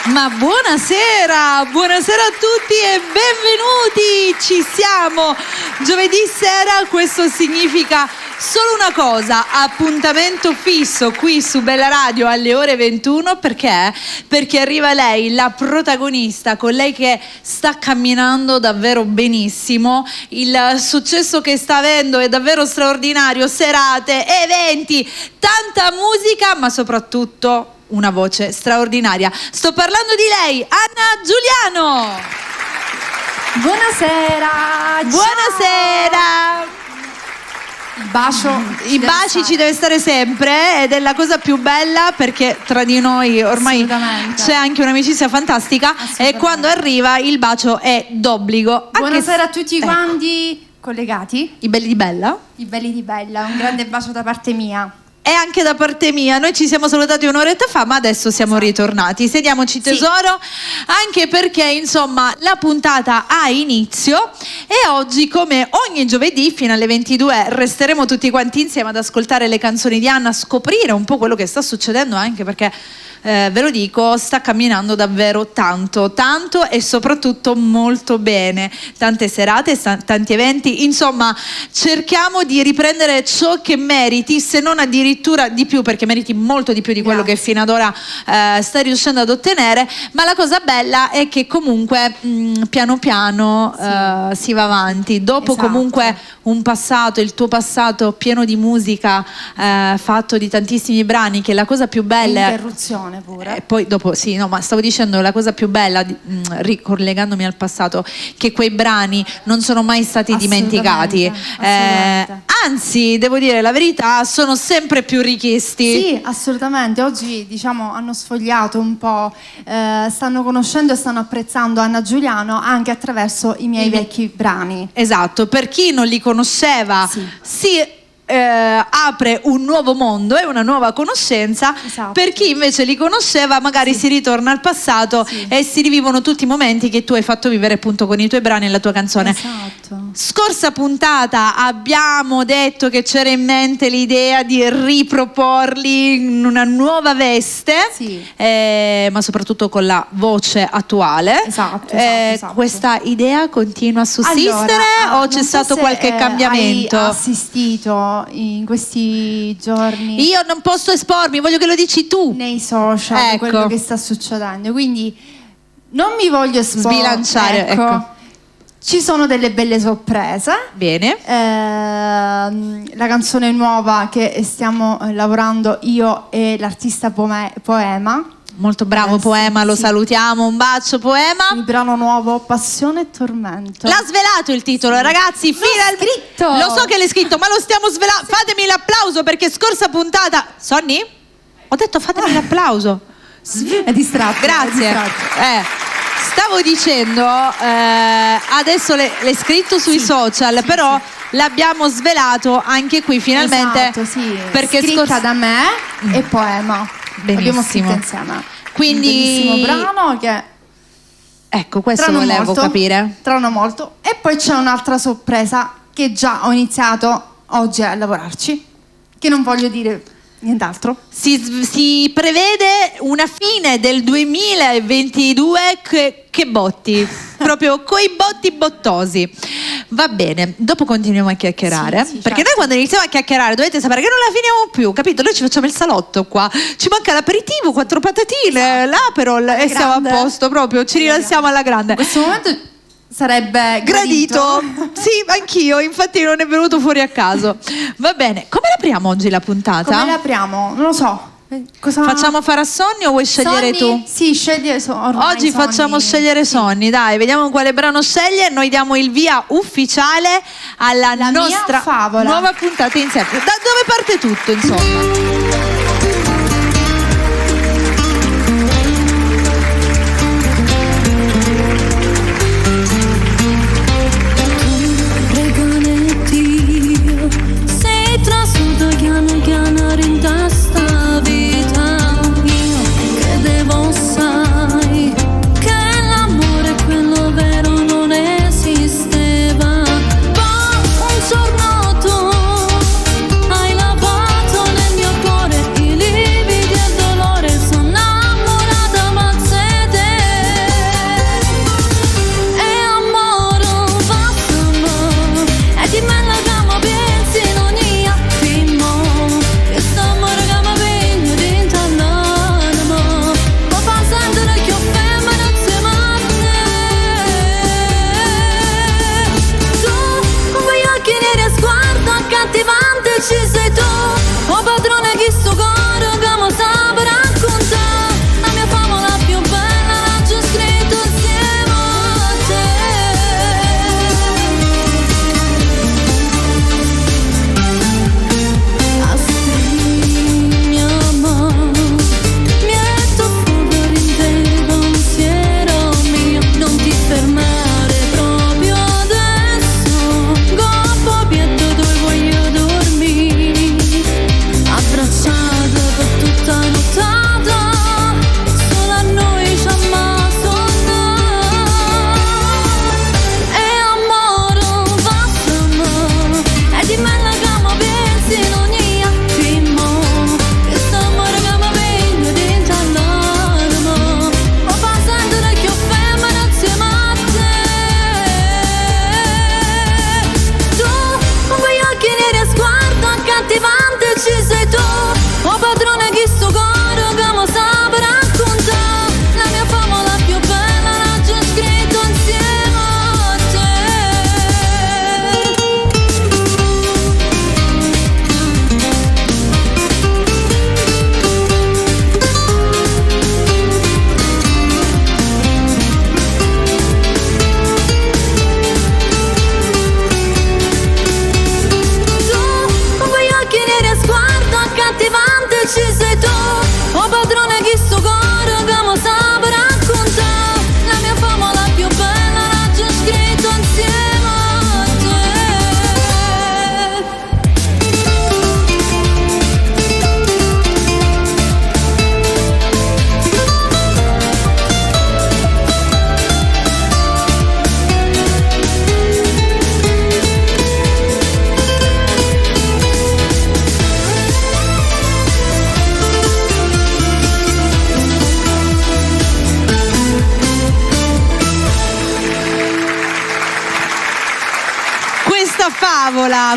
Ma buonasera, buonasera a tutti e benvenuti, ci siamo, giovedì sera, questo significa solo una cosa, appuntamento fisso qui su Bella Radio alle ore 21, perché? Perché arriva lei, la protagonista, con lei che sta camminando davvero benissimo, il successo che sta avendo è davvero straordinario, serate, eventi, tanta musica, ma soprattutto una voce straordinaria. Sto parlando di lei, Anna Giuliano. Buonasera. Buonasera. I baci ci deve stare sempre ed è la cosa più bella, perché tra di noi ormai c'è anche un'amicizia fantastica e quando arriva il bacio è d'obbligo. Buonasera a tutti quanti collegati. I belli di Bella. I belli di Bella, un grande bacio da parte mia. E anche da parte mia, noi ci siamo salutati un'oretta fa, ma adesso siamo ritornati. Sediamoci tesoro, anche perché insomma la puntata ha inizio e oggi, come ogni giovedì fino alle 22, resteremo tutti quanti insieme ad ascoltare le canzoni di Anna, scoprire un po' quello che sta succedendo, anche perché ve lo dico, sta camminando davvero tanto e soprattutto molto bene, tante serate, tanti eventi, insomma cerchiamo di riprendere ciò che meriti, se non addirittura di più, perché meriti molto di più di quello che fino ad ora stai riuscendo ad ottenere, ma la cosa bella è che comunque piano piano si va avanti, dopo comunque un passato, il tuo passato pieno di musica, fatto di tantissimi brani, che la cosa più bella interruzione pure. E poi dopo ma stavo dicendo la cosa più bella, ricollegandomi al passato, che quei brani non sono mai stati dimenticati, anzi devo dire la verità, sono sempre più richiesti. Sì, assolutamente. Oggi diciamo hanno sfogliato un po', stanno conoscendo e stanno apprezzando Anna Giuliano anche attraverso i miei vecchi brani. Esatto, per chi non li conosceva apre un nuovo mondo e una nuova conoscenza, per chi invece li conosceva magari si ritorna al passato e si rivivono tutti i momenti che tu hai fatto vivere appunto con i tuoi brani e la tua canzone. Scorsa puntata abbiamo detto che c'era in mente l'idea di riproporli in una nuova veste, ma soprattutto con la voce attuale. Esatto. Questa idea continua a sussistere o c'è stato qualche cambiamento? Hai assistito in questi giorni? Io non posso espormi, voglio che lo dici tu nei social, quello che sta succedendo, quindi non mi voglio sbilanciare, ecco. Ci sono delle belle sorprese. Bene. La canzone nuova che stiamo lavorando io e l'artista Poema. Molto bravo Poema, lo salutiamo, un bacio Poema. Il brano nuovo, Passione e Tormento. L'ha svelato il titolo, ragazzi, scritto. Lo so che l'hai scritto, ma lo stiamo svelando. Fatemi l'applauso, perché scorsa puntata Sonny? Ho detto fatemi l'applauso. È distratto. Grazie. Stavo dicendo, adesso l'hai scritto sui social, però l'abbiamo svelato anche qui finalmente. Perché scritta da me e Poema. Abbiamo scritto insieme. Quindi un bellissimo brano che ecco, questo volevo capire. Trano molto. E poi c'è un'altra sorpresa che già ho iniziato oggi a lavorarci, che non voglio dire nient'altro. Si prevede una fine del 2022 che botti, proprio coi botti bottosi. Va bene, dopo continuiamo a chiacchierare, perché noi quando iniziamo a chiacchierare dovete sapere che non la finiamo più, capito? Noi ci facciamo il salotto qua, ci manca l'aperitivo, 4 patatine, l'Aperol e siamo a posto, proprio ci rilassiamo alla grande. In questo momento sarebbe gradito. Sì, anch'io, infatti non è venuto fuori a caso. Va bene, come l'apriamo oggi la puntata? Come l'apriamo? Non lo so. Facciamo fare a Sonny o vuoi scegliere tu? Sì, scegli oggi facciamo scegliere Sonny, dai, vediamo quale brano sceglie. Noi diamo il via ufficiale alla nostra nuova puntata insieme. Da dove parte tutto, insomma? Hai lavato nel mio cuore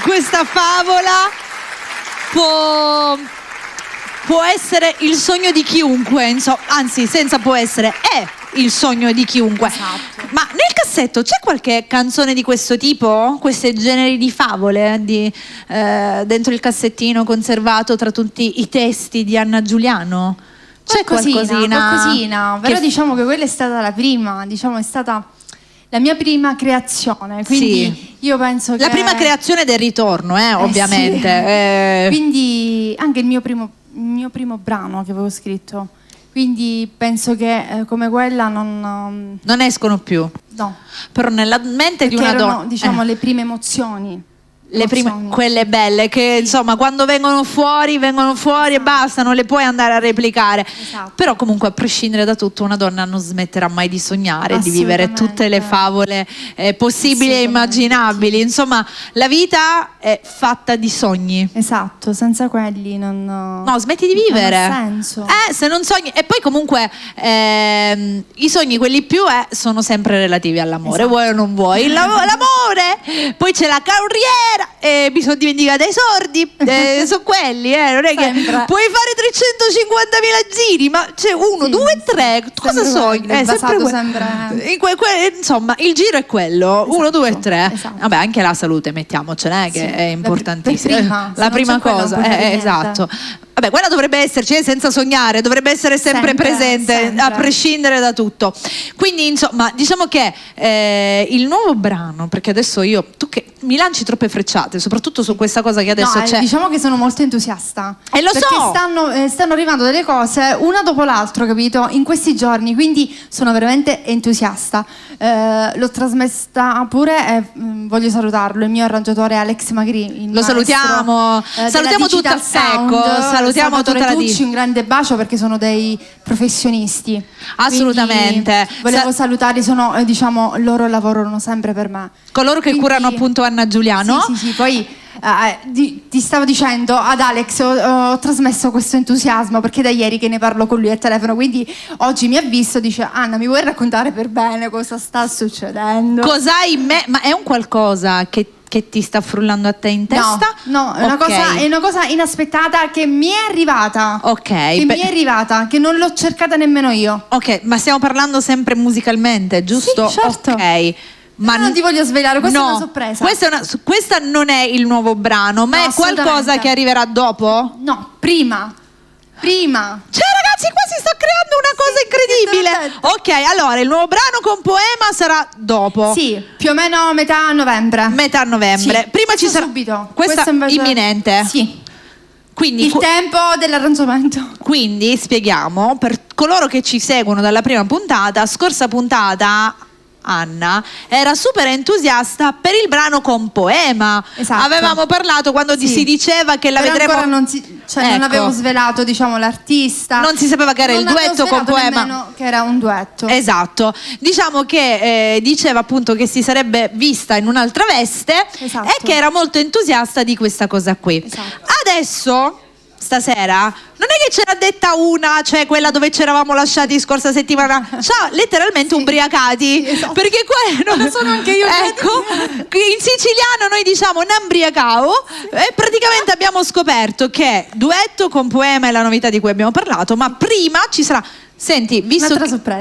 questa favola può essere il sogno di chiunque, anzi senza può essere, è il sogno di chiunque. Esatto. Ma nel cassetto c'è qualche canzone di questo tipo? Questi generi di favole dentro il cassettino conservato tra tutti i testi di Anna Giuliano? C'è qualcosina, però diciamo che quella è stata la prima, diciamo è stata la mia prima creazione, quindi io penso che... La prima creazione del ritorno, ovviamente. Sì. Quindi anche il mio primo brano che avevo scritto, quindi penso che come quella non escono più. No. Però nella mente di una erano, donna... diciamo, le prime emozioni. Le prime, quelle belle che insomma quando vengono fuori e basta, non le puoi andare a replicare. Esatto. Però comunque a prescindere da tutto una donna non smetterà mai di sognare, di vivere tutte le favole possibili e immaginabili. Insomma, la vita è fatta di sogni. Esatto, senza quelli no, smetti di vivere. Non ha senso. Se non sogni. E poi comunque i sogni, quelli più sono sempre relativi all'amore. Esatto. Vuoi o non vuoi l'amore, poi c'è la carriera, mi sono dimenticata i sordi, sono quelli, non è che puoi fare 350.000 giri, ma c'è 1, 2, 3, cosa sogni? Insomma, il giro è quello, 1, 2, 3. Esatto. Vabbè, anche la salute, mettiamocela, che è importantissima. La prima cosa, esatto. Vabbè, quella dovrebbe esserci, senza sognare, dovrebbe essere sempre presente, a prescindere da tutto. Quindi, insomma, diciamo che il nuovo brano, perché adesso tu che mi lanci troppe frecciate, soprattutto su questa cosa che adesso c'è. Diciamo che sono molto entusiasta. E lo perché so! Stanno arrivando delle cose una dopo l'altra, capito? In questi giorni, quindi sono veramente entusiasta. L'ho trasmessa pure e voglio salutarlo, il mio arrangiatore Alex Magri. Lo salutiamo, salutiamo tutta salutiamo tutta la Tucci, un grande bacio perché sono dei professionisti. Assolutamente. Quindi volevo salutarli, sono diciamo loro lavorano sempre per me. Coloro che curano appunto Anna Giuliano. Sì, poi ti stavo dicendo ad Alex ho trasmesso questo entusiasmo perché da ieri che ne parlo con lui al telefono, quindi oggi mi ha visto, dice Anna mi vuoi raccontare per bene cosa sta succedendo? Cos'hai in me? Ma è un qualcosa che ti sta frullando a te in testa? No, è una cosa inaspettata che mi è arrivata. Ok. Che mi è arrivata, che non l'ho cercata nemmeno io. Ok, ma stiamo parlando sempre musicalmente, giusto? Sì, certo. Ok. Ma non ti voglio svelare, questa è una sorpresa. Questa non è il nuovo brano, ma è qualcosa che arriverà dopo? No, prima. Cioè ragazzi, qua si sta creando una cosa incredibile. Ok, allora il nuovo brano con poema sarà dopo. Sì, più o meno metà novembre. Sì. Prima ci sarà subito. Questa invece... imminente. Sì. Quindi, il tempo dell'arrangiamento. Quindi spieghiamo per coloro che ci seguono dalla prima puntata, scorsa puntata Anna era super entusiasta per il brano con poema. Esatto. Avevamo parlato quando si diceva che la vedremo. Ancora non avevo svelato, diciamo, l'artista. Non si sapeva che era il duetto con poema. Che era un duetto. Esatto. Diciamo che diceva appunto che si sarebbe vista in un'altra veste. Esatto. E che era molto entusiasta di questa cosa qui. Esatto. Adesso stasera non è che ce l'ha detta una, cioè quella dove ci eravamo lasciati scorsa settimana, letteralmente ubriacati, esatto. Perché qua non sono anche io, ecco, in siciliano noi diciamo n'ambriacao e praticamente abbiamo scoperto che duetto con poema è la novità di cui abbiamo parlato, ma prima ci sarà, senti, visto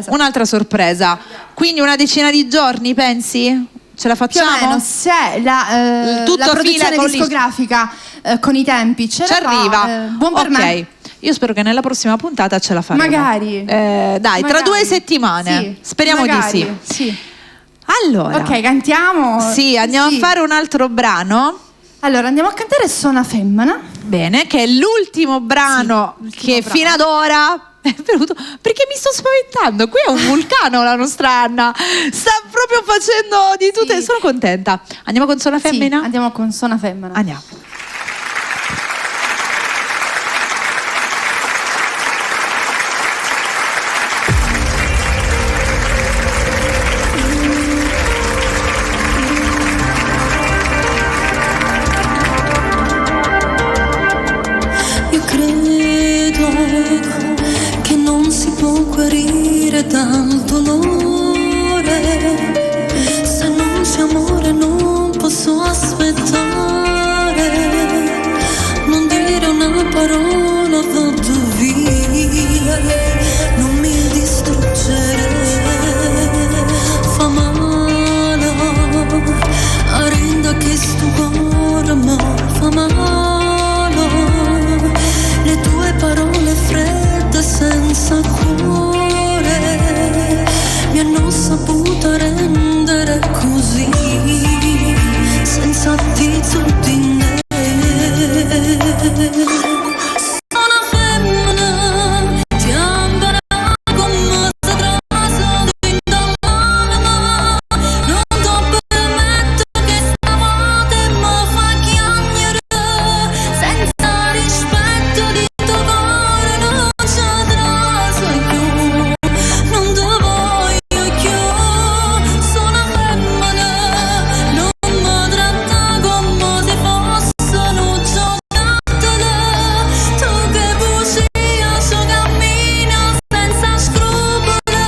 un'altra sorpresa, quindi una decina di giorni pensi? Ce la facciamo? Più o meno, se la produzione discografica con i tempi ci arriva, buon per me. Io spero che nella prossima puntata ce la faremo. Magari. Tra 2 settimane. Speriamo magari, di sì. Sì. Allora. Ok, cantiamo. Sì, andiamo a fare un altro brano. Allora, andiamo a cantare Sona Femmina. Bene, che è l'ultimo brano fino ad ora è venuto, perché mi sto spaventando. Qui è un vulcano la nostra Anna. Sta proprio facendo di tutte. Sono contenta. Andiamo con Sona Femmina? Sì, andiamo con Sona Femmina. Andiamo. Dal dolore, se non c'è amore non posso aspettare. parola vado via, non mi distruggere, fa male, arenda che sto cuore ma fa male, le tue parole fredde senza cuore mi hanno saputo rendere così, senza attitudine. Sono femmina, ti ambera come se traso in dall'anima, non ti permetto che stanotte mi fa chiagnere, senza rispetto di tuo cuore non ci traso più, non ti voglio più. Sono femmina, non mi tratta come se fossero giocattoli, tu che bugia, ci cammina senza scrupoli,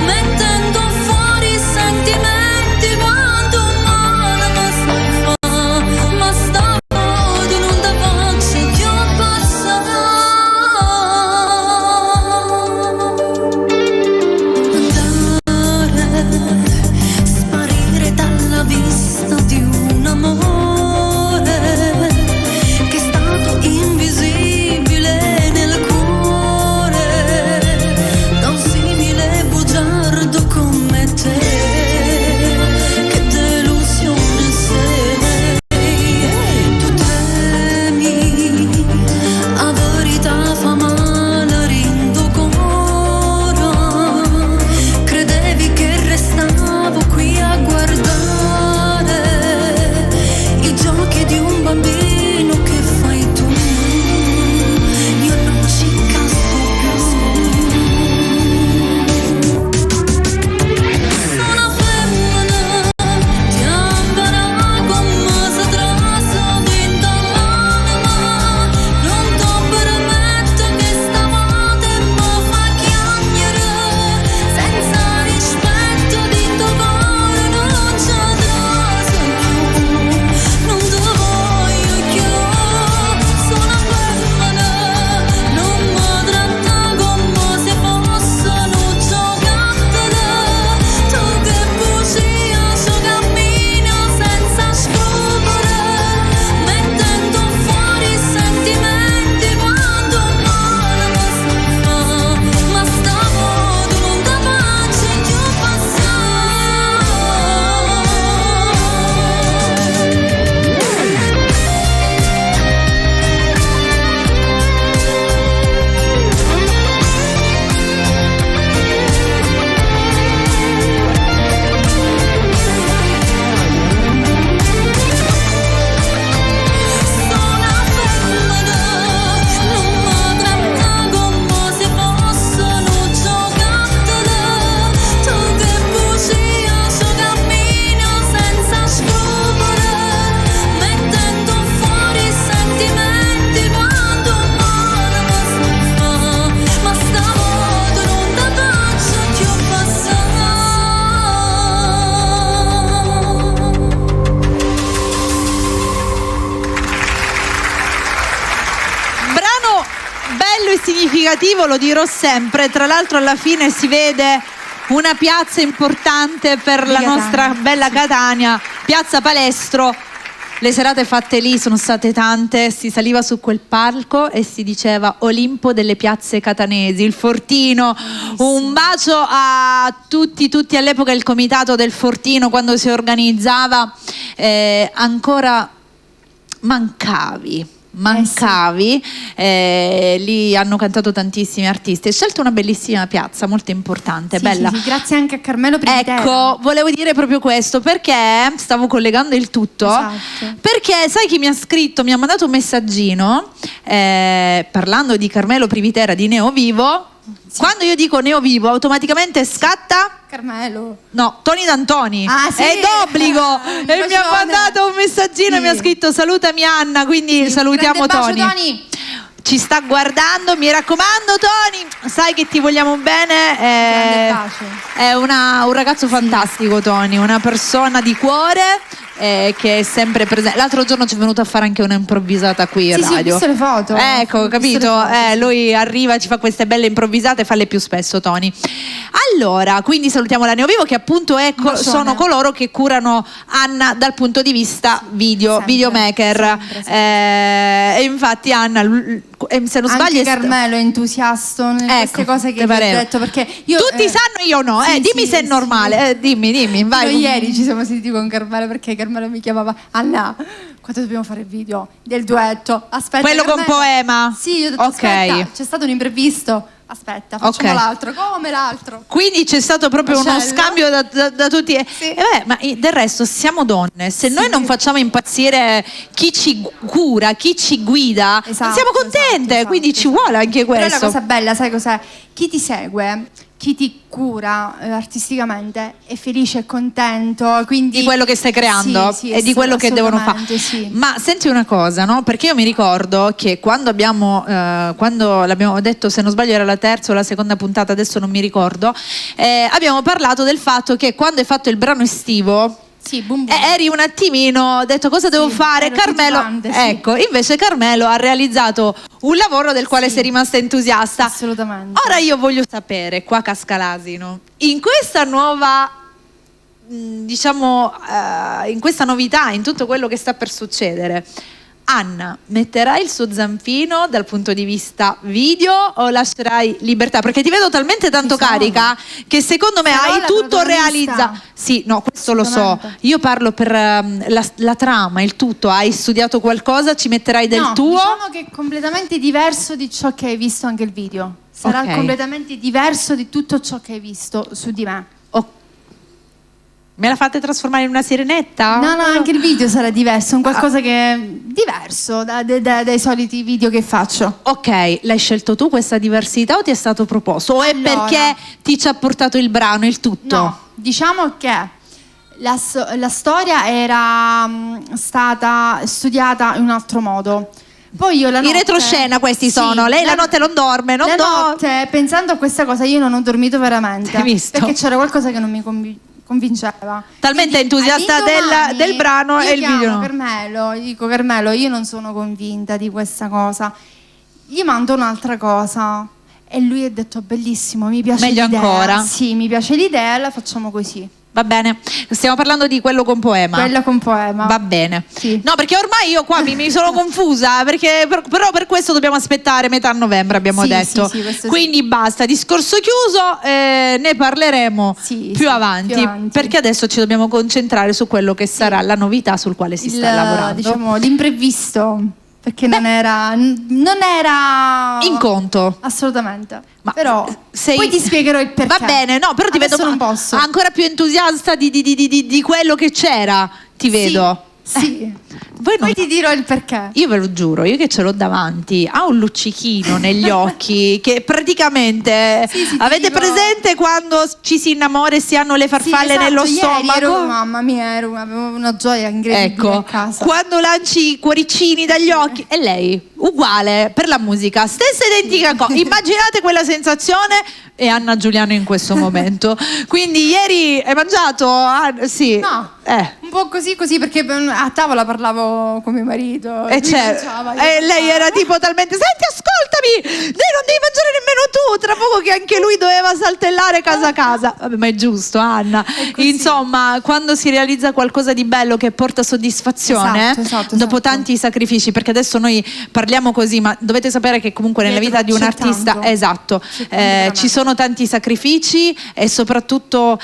mettendo fuori i sentimenti quanto male mi si fa, ma stavolta non ti faccio più passare. Andare, sparire dalla vista di un amore che è stato invisibile nel cuore da un simile bugiardo come te. Che delusione sei, tu tremi, a verità fa male rindo coro, credevi che restavo qui a guardare i giochi di un bambino che fai tu, io non ci casco più. Sono femmina, ti ambera come se traso in dall'anima, non ti permetto che stanotte mi fa chiagnere, senza rispetto di tuo cuore non ci traso più, non ti voglio più. Sono femmina, non mi tratta come se fossero giocattoli, tu che bugia, ci cammina senza scrupoli, mettendo fuori i sentimenti quanto male mi si fa, ma stavolta non ti faccio più passare. Sono femmina, non mi tratta come se fossero giocattoli, tu che bugia, ci cammina senza scrupoli, mettendo fuori i sentimenti quanto male mi si fa, ma stavolta non ti faccio più passare. Brano bello e significativo, lo dirò sempre. Tra l'altro alla fine si vede una piazza importante per la Catania, nostra bella Catania, Piazza Palestro. Le serate fatte lì sono state tante, si saliva su quel palco e si diceva Olimpo delle piazze catanesi, il Fortino. Un bacio a tutti all'epoca, il comitato del Fortino quando si organizzava, ancora mancavi, lì hanno cantato tantissimi artisti. Hai scelto una bellissima piazza, molto importante, Sì, bella. sì, sì, grazie anche a Carmelo Privitera. Ecco, volevo dire proprio questo, perché stavo collegando il tutto. Esatto. Perché sai chi mi ha scritto, mi ha mandato un messaggino parlando di Carmelo Privitera di Neo Vivo. Quando io dico Neo Vivo automaticamente scatta Carmelo. no, Toni D'Antoni. Ah, sì. È d'obbligo. E mi ha mandato un messaggino e mi ha scritto salutami Anna, quindi salutiamo Grande bacio, Toni. Ci sta guardando, mi raccomando Toni, sai che ti vogliamo bene. Grande bacio. È un ragazzo fantastico Toni, una persona di cuore. che è sempre presente. L'altro giorno ci è venuto a fare anche una improvvisata qui in Sì, sì, ho radio. visto le foto. Ecco, Ho visto capito? le foto, sì. Lui arriva, ci fa queste belle improvvisate e falle più spesso, Tony. Allora, quindi salutiamo la Neovivo, che appunto Bacione. sono coloro che curano Anna dal punto di vista video, Sempre, videomaker. sempre. E infatti Anna, se non sbaglio, Anche Carmelo è entusiasta nelle queste Ecco, cose che te vi ho pareva. detto, perché io tutti sanno, io no. sì, Dimmi sì, se è sì. normale. Dimmi, vai. Io ieri ci siamo sentiti con Carmelo, perché Carmelo mi chiamava: Anna, quando dobbiamo fare il video del duetto? Aspetta, Quello con Carmelo. Poema? Sì, io ho detto: Ok. aspetta, c'è stato un imprevisto. Aspetta, facciamo Ok. l'altro. Come l'altro? Quindi c'è stato proprio uno Macello. scambio da tutti. Sì. Ma del resto siamo donne. Se noi non facciamo impazzire chi ci cura, chi ci guida, non Esatto, siamo contente. esatto, quindi ci vuole anche Però questo. la cosa bella, sai cos'è? Chi ti segue, chi ti cura artisticamente è felice e contento, quindi Di quello che stai creando Sì, sì, e di quello che devono fare. assolutamente, sì. Ma senti una cosa, no? Perché io mi ricordo che quando l'abbiamo detto, se non sbaglio era la terza o la seconda puntata, adesso non mi ricordo, abbiamo parlato del fatto che quando hai fatto il brano estivo Sì, boom boom. eri un attimino, ho detto cosa devo Sì, fare, ero Carmelo, titubante, sì. ecco, invece Carmelo ha realizzato un lavoro del quale Sì. sei rimasta entusiasta. Assolutamente. Ora io voglio sapere, qua casca l'asino, in questa nuova, diciamo, in questa novità, in tutto quello che sta per succedere, Anna metterà il suo zampino dal punto di vista video o lascerai libertà? Perché ti vedo talmente tanto Ci sono. carica che secondo me Sarò hai la tutto protagonista. realizzato. Sì, no, questo lo so. Assolutamente. Io parlo per la trama, il tutto. Hai studiato qualcosa? Ci metterai del No, tuo? diciamo che è completamente diverso di ciò che hai visto anche il video. Sarà Ok. completamente diverso di tutto ciò che hai visto su di me. Oh. Me la fate trasformare in una sirenetta? No, anche il video sarà diverso, un qualcosa che è diverso dai soliti video che faccio. Ok, l'hai scelto tu questa diversità o ti è stato proposto? O è Allora. perché ti ci ha portato il brano, il tutto? No, diciamo che la storia era stata studiata in un altro modo. Poi io la In notte, retroscena questi sì, sono. Lei la notte non dorme, non la dorme. notte, pensando a questa cosa, io non ho dormito veramente. Hai visto? Perché c'era qualcosa che non mi convinceva. Talmente entusiasta all'indomani del brano io e il chiamo video no. Carmelo, gli dico: Carmelo, io non sono convinta di questa cosa. Gli mando un'altra cosa. E lui ha detto: bellissimo, mi piace Meglio l'idea. ancora. Sì, mi piace l'idea, la facciamo così. Va bene, stiamo parlando di quello con Poema. Quella con Poema. Va bene. Sì. No, perché ormai io qua mi sono confusa, perché però per questo dobbiamo aspettare metà novembre, abbiamo Sì, detto. sì, questo sì. Quindi basta, discorso chiuso, ne parleremo Sì, più sì, avanti, più avanti. perché adesso ci dobbiamo concentrare su quello che sarà la novità sul quale si sta lavorando. Diciamo l'imprevisto, perché non era In conto. assolutamente. Ma però sei- poi ti spiegherò il perché. Va bene, no, però ti Adesso vedo non posso. ancora più entusiasta di quello che c'era, ti vedo. Sì. Voi non- Poi ti dirò il perché. Io ve lo giuro, io che ce l'ho davanti, ha un luccichino negli occhi che praticamente Sì, sì, ti avete dico- presente quando ci si innamora e si hanno le farfalle Sì, esatto, nello ieri stomaco? mamma mia, avevo una gioia incredibile Ecco, a casa. quando lanci i cuoricini dagli occhi, e lei uguale per la musica, stessa identica cosa. Immaginate quella sensazione e Anna Giuliano in questo momento. Quindi ieri hai mangiato? Sì. No. Eh. Un po' così perché a tavola parlavo con mio marito. E, lui mangiava, io lei mangiavo. era tipo talmente: senti, ascoltami, lei non devi mangiare nemmeno tu. Tra poco che anche lui doveva saltellare casa a casa. Vabbè, ma è giusto, Anna. È così. Insomma, quando si realizza qualcosa di bello che porta soddisfazione, Esatto, dopo esatto. tanti sacrifici, perché adesso noi parliamo così, ma dovete sapere che comunque nella Dietro vita di un c'è artista, tanto. esatto, C'è tanto veramente. ci sono tanti sacrifici e soprattutto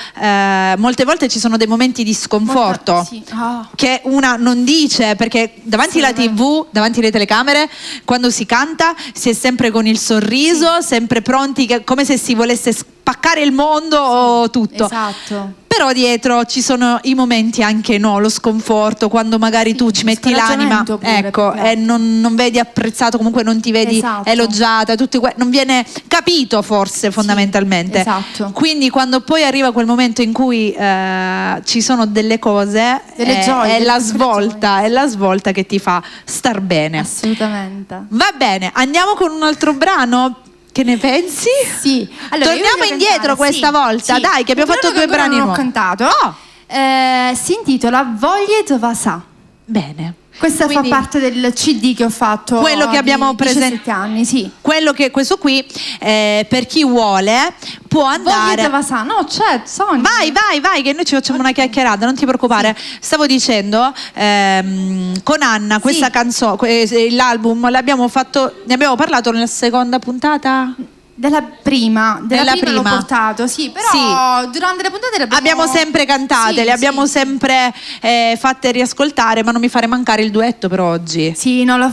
molte volte ci sono dei momenti di sconforto. Sì. Ah. Che una non dice, perché davanti alla TV, davanti alle telecamere, quando si canta si è sempre con il sorriso, sempre pronti, come se si volesse spaccare il mondo o tutto. Esatto. Però dietro ci sono i momenti anche lo sconforto, quando magari Sì, tu ci lo metti l'anima, scoraggiamento pure, ecco, perché- e non vedi apprezzato, comunque non ti vedi Esatto. elogiata, non viene capito forse fondamentalmente. esatto. Quindi quando poi arriva quel momento in cui ci sono delle cose, Delle gioie, è delle la piccole svolta, gioie. è la svolta che ti fa star bene. Assolutamente. Va bene, andiamo con un altro brano. Che ne pensi? Sì. Allora, io Torniamo voglio indietro cantare, questa sì, volta, sì. dai, che abbiamo Un fatto brano due che ancora brani non ho nuovi. cantato. Oh, Si intitola Voglie de Vasà. Bene. Questa Quindi, fa parte del CD che ho fatto. quello che abbiamo presentato, 17 anni, sì. Questo qui, per chi vuole, può Voglie andare. de Vasà, no, c'è, Sonia. Vai, che noi ci facciamo una chiacchierata, non ti preoccupare. Stavo dicendo, con Anna, questa canzone, l'album l'abbiamo fatto, ne abbiamo parlato nella seconda puntata? Della prima l'ho portato, sì, però Sì. durante le puntate le Abbiamo sempre cantate, Sì, le abbiamo sì. sempre fatte riascoltare, ma non mi fare mancare il duetto per oggi. Sì, non lo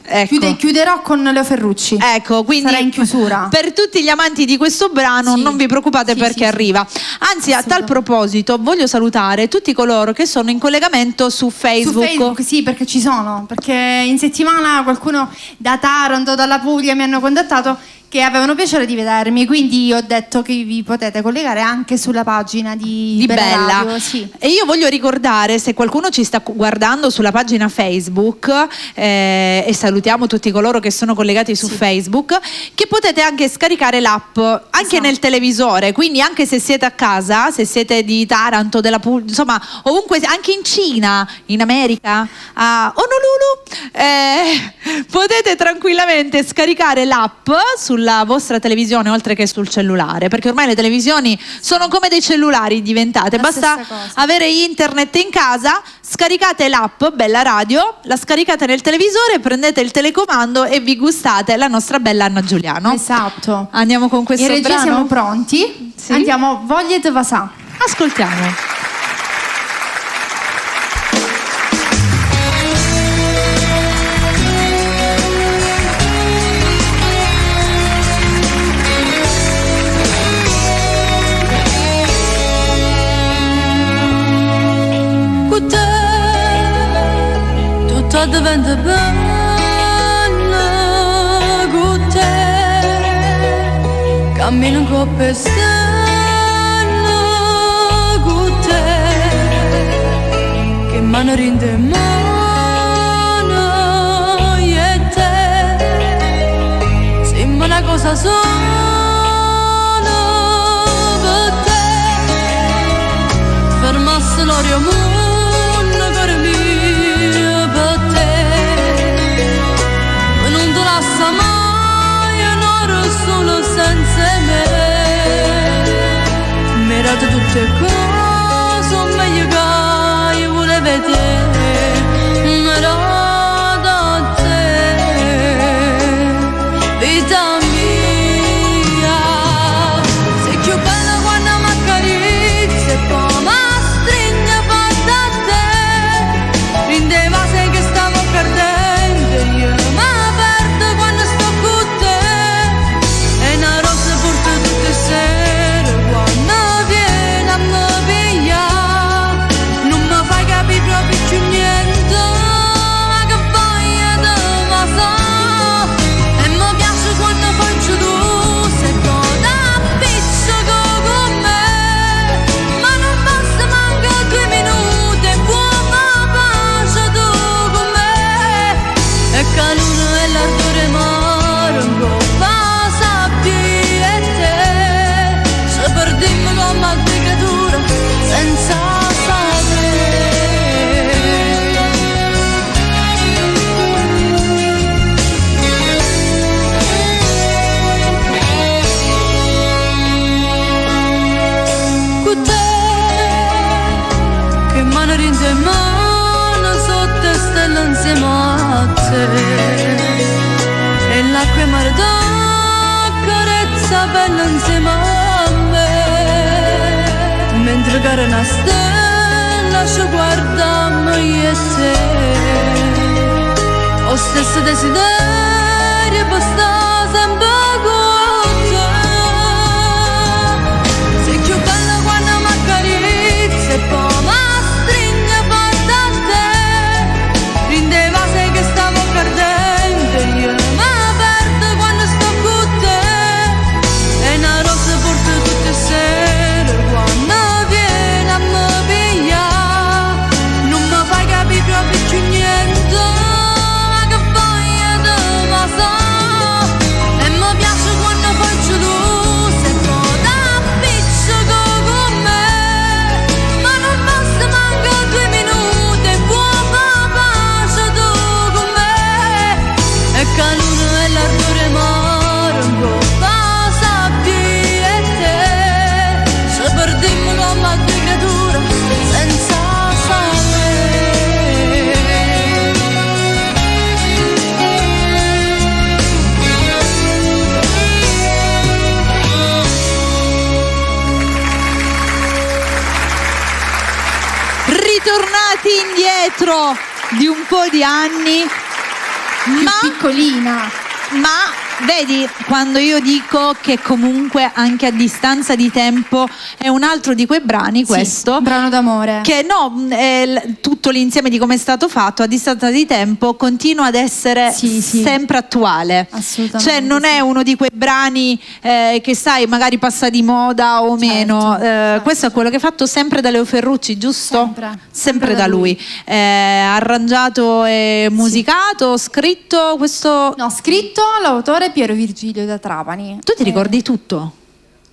Ecco. chiuderò con Leo Ferrucci. Ecco, quindi sarà in chiusura. per tutti gli amanti di questo brano Sì. non vi preoccupate Sì, perché sì, arriva. Anzi, a tal proposito voglio salutare tutti coloro che sono in collegamento su Facebook. Su Facebook, sì, perché ci sono. Perché in settimana qualcuno da Taranto, dalla Puglia mi hanno contattato che avevano piacere di vedermi, quindi ho detto che vi potete collegare anche sulla pagina di Bella. Radio, sì. E io voglio ricordare, se qualcuno ci sta guardando sulla pagina Facebook, e salutiamo tutti coloro che sono collegati su Facebook, che potete anche scaricare l'app anche nel televisore, quindi anche se siete a casa, se siete di Taranto, della Puglia, insomma ovunque, anche in Cina, in America, a Honolulu, potete tranquillamente scaricare l'app sulla vostra televisione oltre che sul cellulare, perché ormai le televisioni sono come dei cellulari diventate, La basta stessa cosa. avere internet in casa, scaricate l'app Bella Radio, la scaricate nel televisore, prendete il telecomando e vi gustate la nostra bella Anna Giuliano. Esatto. Andiamo con questo In regia brano? siamo pronti. Sì. Andiamo, Voglie de Vasà. Ascoltiamo. Tutto diventa bello con te, cammino un po' per stelle con te, che mano rinde mano io e te, sembra una cosa sola per te, fermasse l'orio mondo caro mio per te, ma non ti lascia mai un oro solo senza me, mirate tutte cose meglio che io volevo vedere, mirate a te, vita mia, sei più bella quando mi accarezzi e poi mi stringi fatta a te, rindeva se che stavo perdendo, io mi perdo quando sto con te, e una rosa porta tutte le sere quando viene a me pigliare, non mi fai capire proprio più niente, che voglia di Vasà, e mi piace quando faccio tu, sei toda appiccico con me, ma non basta manco 2 minuti, e buona pace tu con me, e calore e l'ardore mare, un po' sabbia e te, se perdimmo come altre creature, senza sapere. Con te, che mano rinde mano sotto stelle insieme a te, e l'acqua e mare d'accarezza bella insieme a me, mentre cara una stella ci guardiamo io e te, ho stesso desiderio per stare sempre con te, sei più bella quando mi accarezzi e poi mi stringi fatta a te, rindeva se che stavo perdendo, io mi perdo quando sto con te, e una rosa porta tutte le sere quando viene a me pigliare, non mi fai capire proprio più niente, che voglia di Vasà, tornati indietro di un po' di anni, Più piccolina. ma vedi, quando io dico che comunque anche a distanza di tempo è un altro di quei brani, questo, un brano d'amore. che tutto l'insieme di come è stato fatto a distanza di tempo continua ad essere Sì. sempre attuale. Assolutamente. Cioè non è uno di quei brani che sai magari passa di moda o Certo, meno. certo. Questo è quello che è fatto sempre da Leo Ferrucci, giusto? Sempre da lui. Arrangiato e musicato, scritto questo. No, scritto l'autore Piero Virgilio da Trapani. Tu ti ricordi tutto?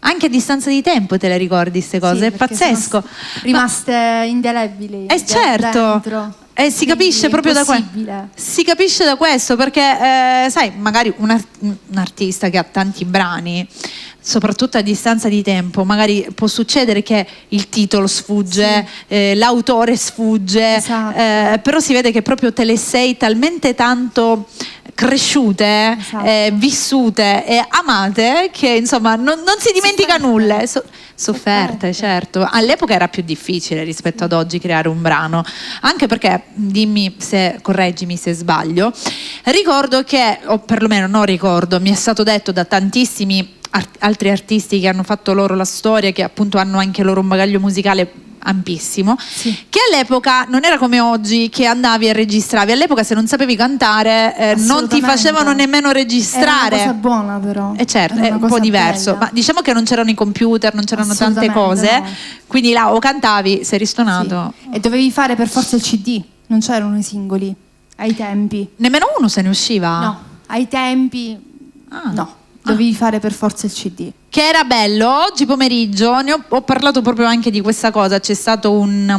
Anche a distanza di tempo te le ricordi queste cose? Sì, È perché pazzesco. sono rimaste indelebili. Certo. Dentro. Si capisce Quindi proprio da impossibile. Si capisce da questo perché, sai, magari un artista che ha tanti brani, soprattutto a distanza di tempo, magari può succedere che il titolo sfugge, l'autore sfugge, Esatto. però si vede che proprio te le sei talmente tanto cresciute, Esatto. vissute e amate che insomma non si dimentica nulla. Sofferte, certo. All'epoca era più difficile rispetto ad oggi creare un brano, anche perché, correggimi se sbaglio, ricordo che, o perlomeno non ricordo, mi è stato detto da tantissimi altri artisti che hanno fatto loro la storia, che appunto hanno anche loro un bagaglio musicale ampissimo, che all'epoca non era come oggi che andavi e registravi. All'epoca se non sapevi cantare non ti facevano nemmeno registrare. È una cosa buona però. Certo, Era è una un po' cosa diverso, bella. ma diciamo che non c'erano i computer, non c'erano tante Assolutamente cose, no. quindi là o cantavi, sei ristonato. Sì. E dovevi fare per forza il CD, non c'erano i singoli ai tempi. Nemmeno uno se ne usciva? No, ai tempi no, dovevi fare per forza il CD. Che era bello. Oggi pomeriggio ho parlato proprio anche di questa cosa, c'è stato una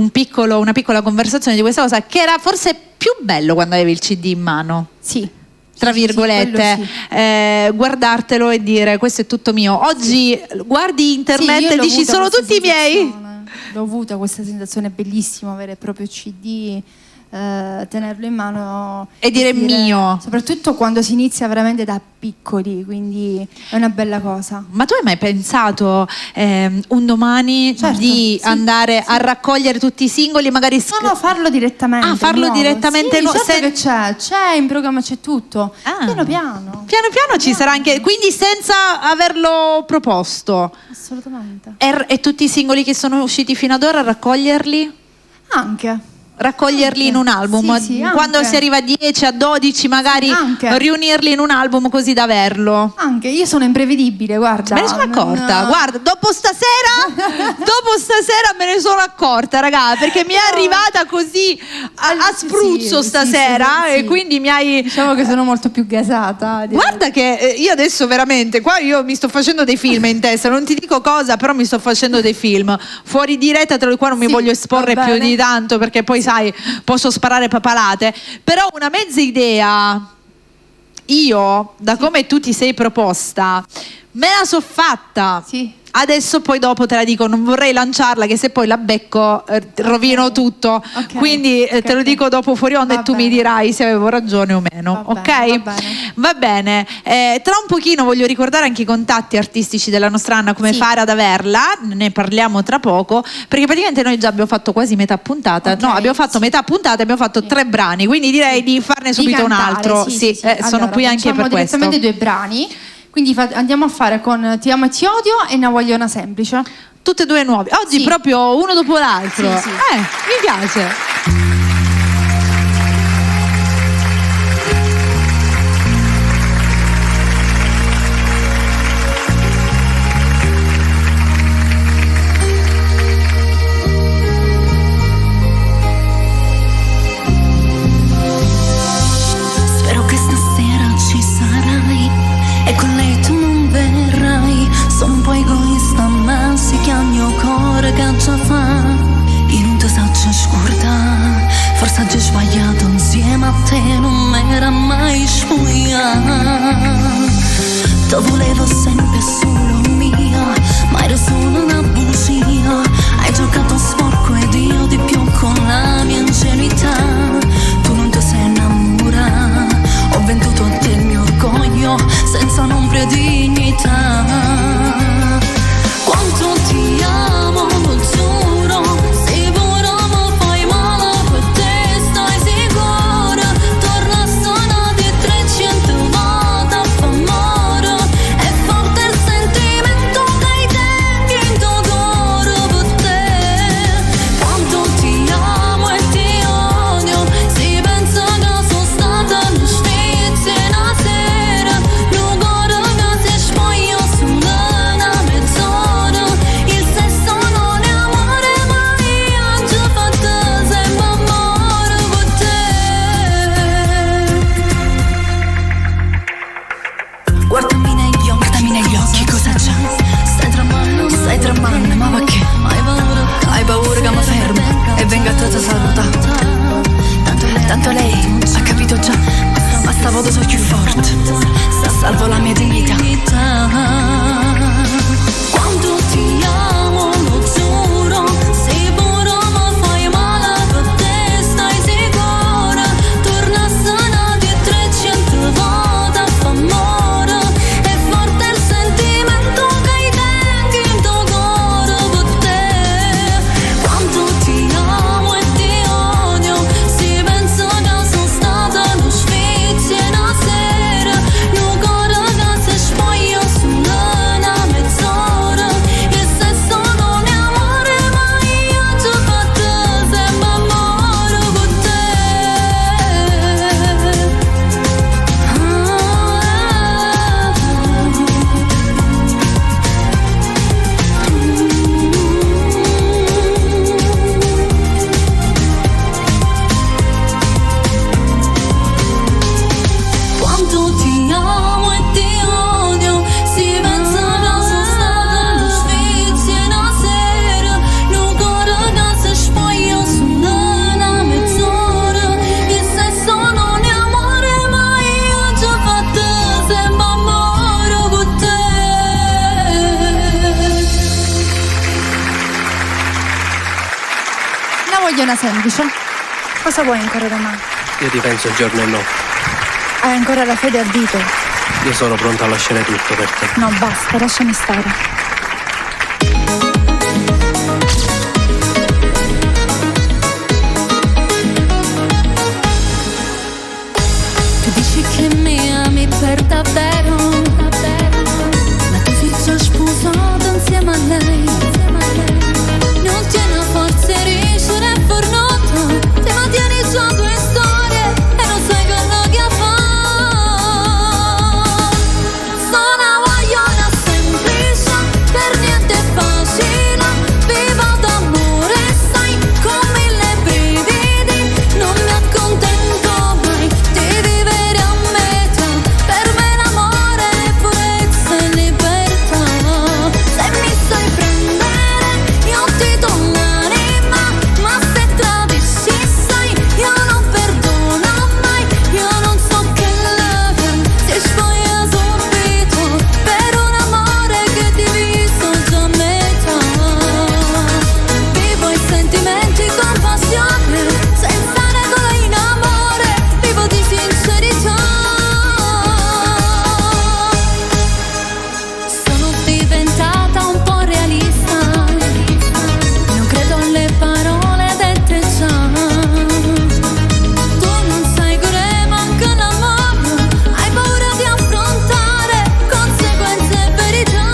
piccola conversazione di questa cosa, che era forse più bello quando avevi il CD in mano. Sì. Tra virgolette, quello guardartelo e dire questo è tutto mio. Oggi guardi internet io e l'ho dici avuta sono questa tutti miei. sensazione. L'ho avuta questa sensazione bellissima, avere proprio il CD, tenerlo in mano E dire mio. soprattutto quando si inizia veramente da piccoli, quindi è una bella cosa. Ma tu hai mai pensato un domani Certo, di sì, andare a raccogliere tutti i singoli, magari No, farlo direttamente. farlo nuovo. direttamente Sì, nuovo. certo che c'è in programma, c'è tutto. Ah. Piano piano. Piano piano ci sarà anche, quindi senza averlo proposto. Assolutamente. E tutti i singoli che sono usciti fino ad ora, raccoglierli? Anche. Raccoglierli in un album, Sì, quando anche. si arriva a 10, a 12 magari, Anche. riunirli in un album così da averlo. Anche io sono imprevedibile, guarda. Me ne sono accorta, Non- guarda, dopo stasera me ne sono accorta, raga, perché mi è arrivata così a spruzzo sì, stasera sì, sì. e quindi mi hai... Diciamo che sono molto più gasata. Guarda che io adesso veramente, qua io mi sto facendo dei film in testa, non ti dico cosa, però mi sto facendo dei film. Fuori diretta, tra i quali non mi Sì, voglio esporre va più bene. di tanto, perché poi sai, posso sparare papalate, però una mezza idea, io, da come tu ti sei proposta, me la so fatta. Sì. Adesso poi dopo te la dico, non vorrei lanciarla che se poi la becco rovino tutto, Ok. quindi te lo Ok. dico dopo fuori onda Va e tu mi bene. dirai se avevo ragione o meno, Va ok? bene, va bene. Va bene. Tra un pochino voglio ricordare anche i contatti artistici della nostra Anna, come Sì. fare ad averla, ne parliamo tra poco, perché praticamente noi già abbiamo fatto quasi metà puntata, Ok, no, abbiamo fatto sì. metà puntata e abbiamo fatto 3 brani, quindi direi di farne subito un cantare, altro. sì. sono Allora, qui anche facciamo per questo. direttamente 2 brani. Quindi andiamo a fare con Ti amo e ti odio e Una vogliona semplice. Tutte e 2 nuovi. Oggi Sì. proprio uno dopo l'altro. Sì, sì. Mi piace. Spero che stasera ci sarai e con lei tu non verrai. Sono un po' egoista ma si chiama il mio cuore che già fa. In un disagio scurta, forse oggi ho sbagliato insieme a te, non m'era mai sfuggita. Te volevo sempre solo mia, ma era solo una bugia. Hai giocato sporco ed io di più con la mia ingenuità. Tu non ti sei innamorato, ho venduto a te il mio orgoglio senza nombre e dignità. Quanto ti amo, lo giuro, se vorremmo poi Anna, ma perché? Hai paura che mi fermo e venga a te salutare. Tanto lei ha capito già, ma stavolta sono più forte. Salvo la mia dignità. Quando ti amo lo giuro, sicuro mi fai male per te, stai sicura? Torna a sana di 300 volte a fa amore, è forte il sentimento che hai dentro in tuo cuore per te. Quando ti amo e ti odio, si pensa che sono stata lo sfizio una sera, lo cuore che si spoglia sulla mezz'ora, e se sono un amore ma io ci ho fatto sempre amore con te. Quando ti amo e ti odio, si pensa che sono stata lo sfizio una sera, lo cuore che si spoglia sulla mezz'ora, e se sono un amore ma io ci ho fatto sempre amore con te. Una vogliona semplice. Cosa vuoi ancora da me? Io ti penso giorno e notte. Hai ancora la fede al dito? Io sono pronto a lasciare tutto per te. No, basta, lasciami stare. Tu dici che mi ami per davvero, ma tu sei già sposato insieme a lei. Non tieni a forze riuscire a fornotto, ti mantieni già due storie e non sai quello che fa. Sono una vogliona semplice, per niente facile, vivo d'amore, sai, con 1000 brividi, non mi accontento mai di vivere a metà, per me l'amore è purezza e libertà. Se mi sai prendere, io ti do l'anima, ma se tradisci sai, io non perdono mai, io non so che leve si sfoglia subito, per un amore che è diviso già a metà. Vivo i sentimenti con passione, senza regole in amore, vivo di sincerità. Sono diventata un po' realista, non credo alle parole dette già. Tu non sai cos'è manca l'amore, hai paura di affrontare conseguenze e verità.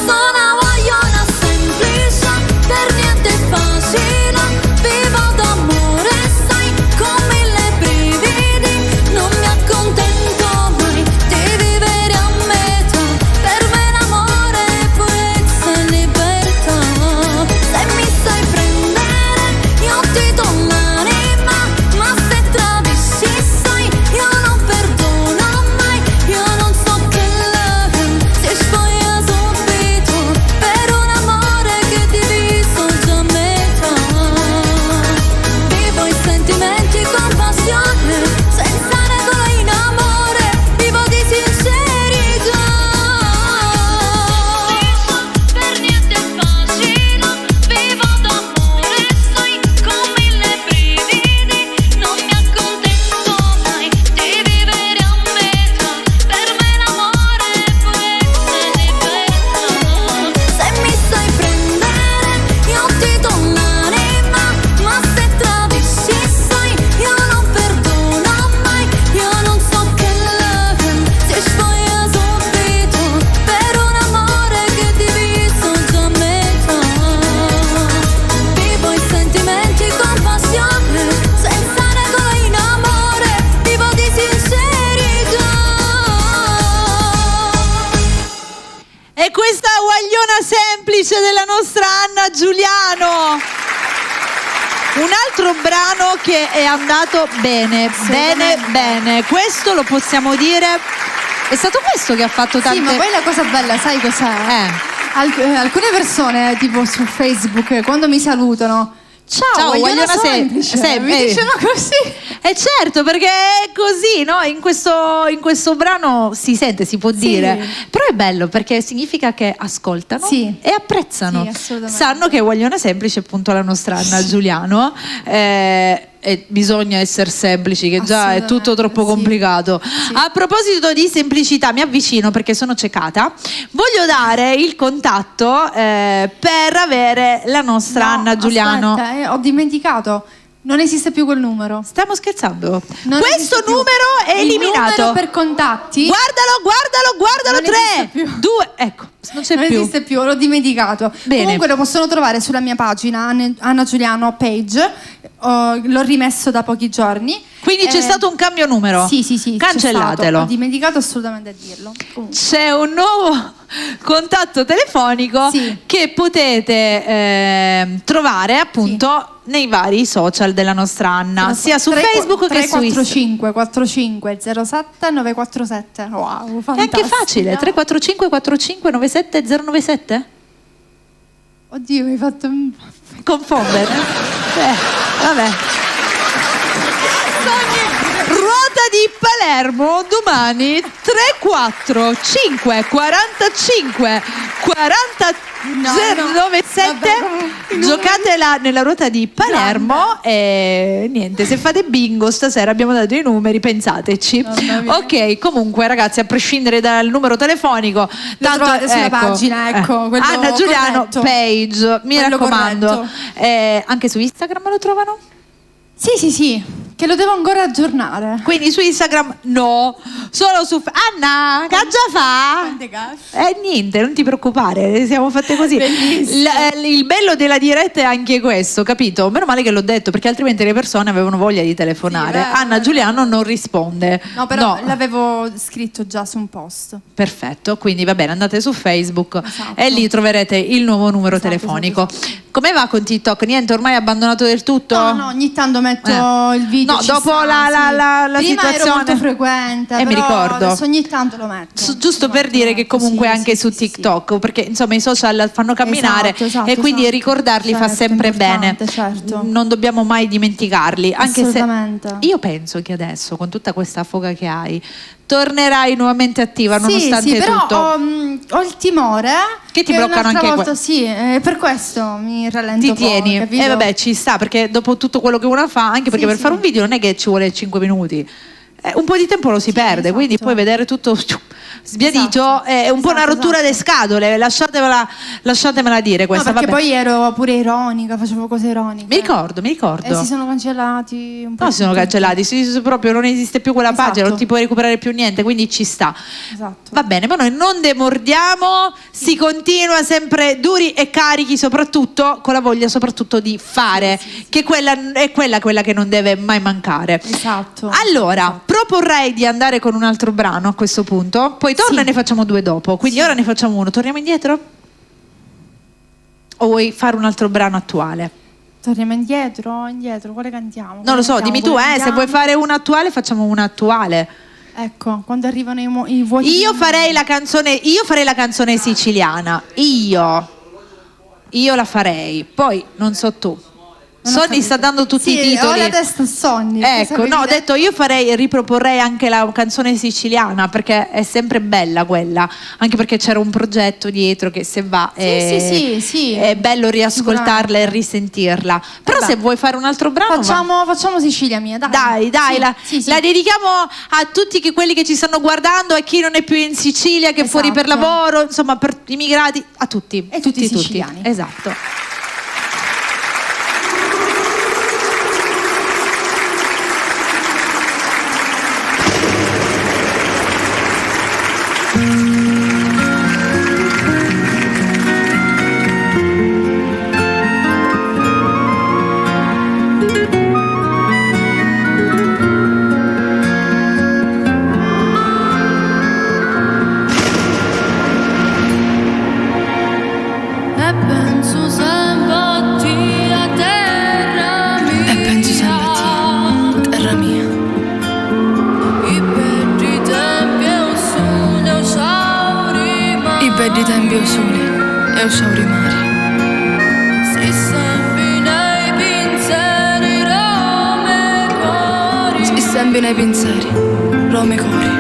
Sono una vogliona semplice, per niente facile, vivo d'amore, sai, con 1000 brividi, non mi accontento mai di vivere a metà, per me l'amore è purezza e libertà. Se mi sai prendere, io ti do l'anima, ma se tradisci sai, io non perdono mai, io non so che leve si sfoglia subito, per un amore che è diviso già a metà. Vivo i sentimenti con passione, senza regole in amore, vivo di sincerità. Per niente facile, vivo d'amore, sai, con 1000 brividi, non mi accontento mai di vivere a metà, per me l'amore è purezza e libertà. Se mi sai prendere, io ti do l'anima, ma se tradisci sai, io non perdono mai, io non so che leve si sfoglia subito, per un amore che è diviso già a metà. Vivo i sentimenti con passione, senza regole in amore, vivo di sincerità. E questa guagliona semplice della nostra Anna Giuliano. Un altro brano che è andato bene, bene, bene. Questo lo possiamo dire È stato questo che ha fatto tante... Sì, ma poi la cosa bella, sai cos'è? Alcune persone, tipo su Facebook, quando mi salutano, ciao, voglio una semplice. Mi dicono così. Certo, perché è così, no? In questo brano si sente, si può dire. Però è bello perché significa che ascoltano e apprezzano. Sì, assolutamente. Sanno che vogliono semplice, appunto, la nostra Anna Giuliano. E bisogna essere semplici, che già è tutto troppo complicato. A proposito di semplicità, mi avvicino perché sono ciecata. Voglio dare il contatto per avere la nostra Anna Giuliano. Aspetta, ho dimenticato. Non esiste più quel numero. Stiamo scherzando? Non Questo esiste più. numero è eliminato. Il numero per contatti. Guardalo. Non esiste più. 2. Ecco, non c'è Non più. esiste più, l'ho dimenticato. Bene. Comunque lo possono trovare sulla mia pagina Anna Giuliano page. L'ho rimesso da pochi giorni. Quindi c'è stato un cambio numero? Sì. Cancellatelo. Ho dimenticato assolutamente a dirlo. Comunque. C'è un nuovo contatto telefonico che potete trovare appunto nei vari social della nostra Anna, sia su Facebook che su Instagram. 45 07 947. Wow, fantastico. È anche facile, 345 45 97 097? Oddio, mi hai fatto confondere. Vabbè. Ruota di Palermo domani 345 45 40 097. Giocate nella ruota di Palermo e niente, se fate bingo stasera abbiamo dato i numeri, pensateci. Ok, comunque ragazzi, a prescindere dal numero telefonico, tanto trovate sulla pagina, ecco, quello Anna Giuliano corretto. page, mi Quello raccomando. Anche su Instagram lo trovano? Sì, che lo devo ancora aggiornare. Quindi su Instagram no, solo su Anna, che già fa? Niente, non ti preoccupare, siamo fatte così. Il bello della diretta è anche questo, capito? Meno male che l'ho detto, perché altrimenti le persone avevano voglia di telefonare. Anna Giuliano non risponde. No, però l'avevo scritto già su un post. Perfetto, quindi va bene, andate su Facebook e lì troverete il nuovo numero telefonico. Come va con TikTok? Niente, ormai hai abbandonato del tutto? No, ogni tanto metto il video. No, dopo la Prima situazione ero molto frequente, mi però ricordo. adesso ogni tanto lo metto. Giusto per dire che comunque anche su TikTok, perché insomma i social fanno camminare e quindi ricordarli fa sempre bene. Certo. Non dobbiamo mai dimenticarli, anche assolutamente. se io penso che adesso con tutta questa foga che hai tornerai nuovamente attiva nonostante però tutto. Ho il timore che ti bloccano anche volta, per questo mi rallento. Ti tieni e vabbè, ci sta, perché dopo tutto quello che uno fa, anche perché per fare un video non è che ci vuole 5 minuti, un po' di tempo lo si perde, quindi poi vedere tutto sbiadito è un po' una rottura di scatole, lasciatemela dire questa. No, perché poi ero pure ironica, facevo cose ironiche. Mi ricordo. E si sono cancellati un po'. No, si sono cancellati, proprio non esiste più quella pagina, non ti puoi recuperare più niente, quindi ci sta. Va bene, ma noi non demordiamo, si continua sempre duri e carichi, soprattutto con la voglia soprattutto di fare, che quella è quella che non deve mai mancare. Allora, proporrei di andare con un altro brano a questo punto, poi torna e ne facciamo 2 dopo, quindi ora ne facciamo 1. Torniamo indietro? O vuoi fare un altro brano attuale? Torniamo indietro, quale cantiamo? Non lo so, dimmi tu, se vuoi fare una attuale facciamo una attuale. Ecco, quando arrivano i vuoti. Io farei la canzone siciliana. Io la farei, poi non so tu. Sonny sta dando tutti i titoli. Ho la testa a Sonny. Ecco, no, ho detto io riproporrei anche la canzone siciliana, perché è sempre bella quella, anche perché c'era un progetto dietro che se va è bello riascoltarla e risentirla. Però se vuoi fare un altro brano facciamo Sicilia mia, dai. La dedichiamo a tutti quelli che ci stanno guardando, a chi non è più in Sicilia, che è fuori per lavoro, insomma per immigrati, a tutti. E tutti i siciliani. Esatto. E penso sempre cambio sole e usciamo rimari. Si sempre nei pensieri, Rome cori. Si sempre nei pensieri, Rome cori.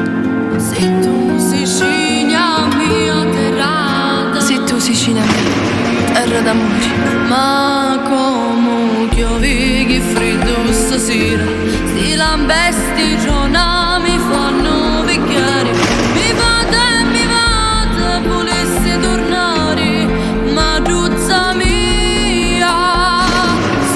Se tu Sicilia mia terra, se tu Sicilia mia terra d'amore. Ma come chiovi che freddo stasera, sti lambesti giornali mi fanno vecchiare. Mi vado, volessi tornare, ma giuzza mia,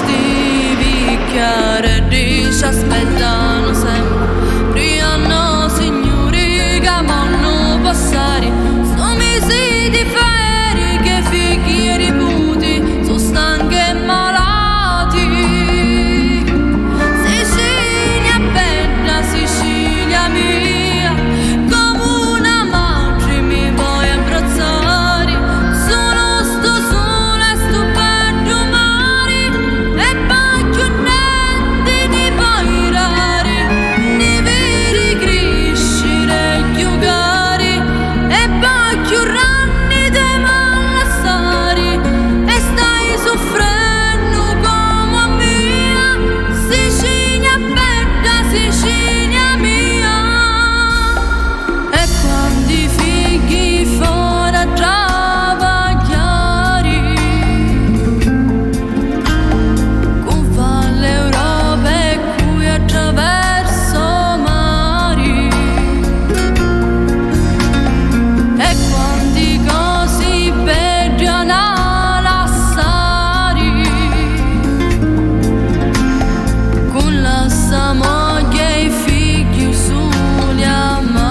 sti vecchiare ci aspettano sempre, hanno signori che vanno passare, sono mesi di ferie che figli e riputi, sono stanchi e malati. Sicilia bella, Sicilia mia, come una madre mi vuoi abbracciare, sono sto sole, sto bello mare, e bacio niente di pairare, ne vedi crescere più cari, e bacio ranni di malassari, e stai soffrendo come mia, Sicilia bella, Sicilia mia. E quando i figli fuori travagliari, con valle Europa e qui attraverso mari, e quanti cosi peggiano all'assari, con la sa moglie e i figli soli amati.